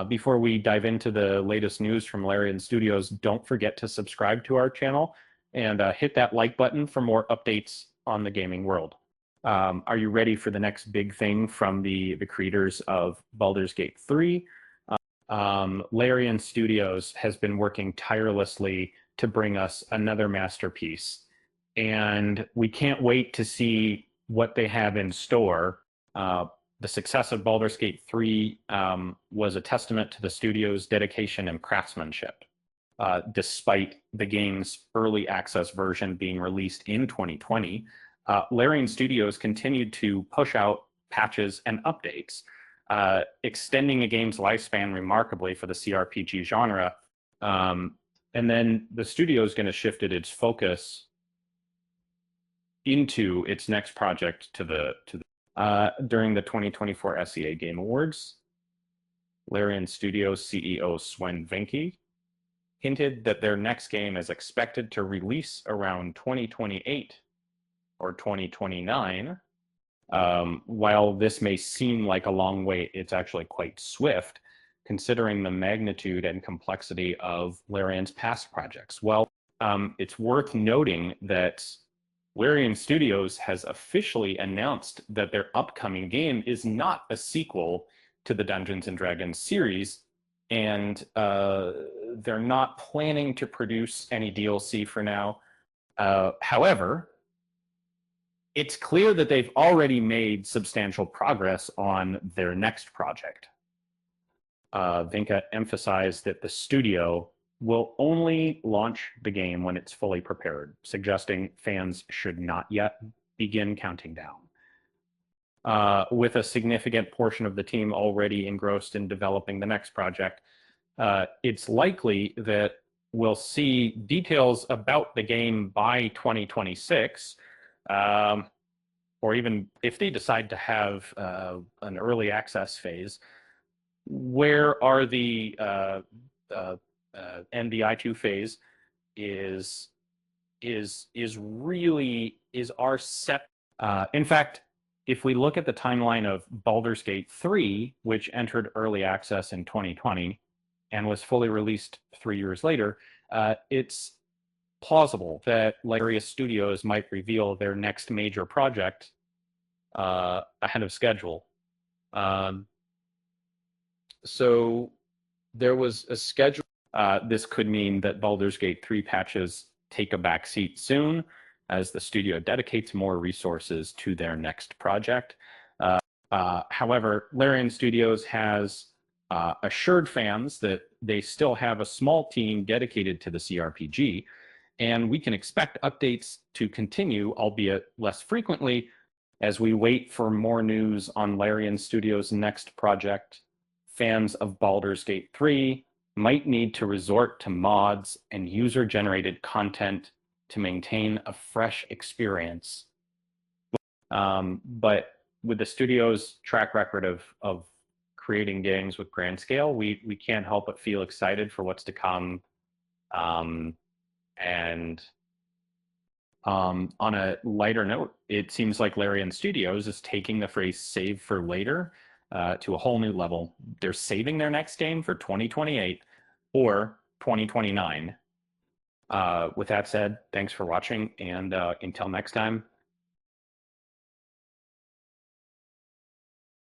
Before we dive into the latest news from Larian Studios, don't forget to subscribe to our channel and hit that like button for more updates on the gaming world. Are you ready for the next big thing from the creators of Baldur's Gate 3? Larian Studios has been working tirelessly to bring us another masterpiece, and we can't wait to see what they have in store. The success of Baldur's Gate 3 was a testament to the studio's dedication and craftsmanship. Despite the game's early access version being released in 2020, Larian Studios continued to push out patches and updates, extending a game's lifespan remarkably for the CRPG genre. And then the studio is going to shift its focus into its next project during the 2024 SEA Game Awards. Larian Studios CEO Swen Venke hinted that their next game is expected to release around 2028 or 2029. While this may seem like a long wait, it's actually quite swift, considering the magnitude and complexity of Larian's past projects. Well, it's worth noting that Larian Studios has officially announced that their upcoming game is not a sequel to the Dungeons & Dragons series, and they're not planning to produce any DLC for now. However, it's clear that they've already made substantial progress on their next project. Vinka emphasized that the studio will only launch the game when it's fully prepared, suggesting fans should not yet begin counting down. With a significant portion of the team already engrossed in developing the next project, it's likely that we'll see details about the game by 2026, or even if they decide to have an early access phase. Where are the NDI2 phase is our set. In fact, if we look at the timeline of Baldur's Gate 3, which entered early access in 2020 and was fully released 3 years later, it's plausible that Larian Studios might reveal their next major project ahead of schedule. So there was a schedule. This could mean that Baldur's Gate 3 patches take a backseat soon as the studio dedicates more resources to their next project. However, Larian Studios has assured fans that they still have a small team dedicated to the CRPG, and we can expect updates to continue, albeit less frequently, as we wait for more news on Larian Studios' next project. Fans of Baldur's Gate 3 might need to resort to mods and user-generated content to maintain a fresh experience. But with the studio's track record of creating games with grand scale, we can't help but feel excited for what's to come. And on a lighter note, it seems like Larian Studios is taking the phrase "save for later" to a whole new level. They're saving their next game for 2028 or 2029. With that said, thanks for watching, and until next time,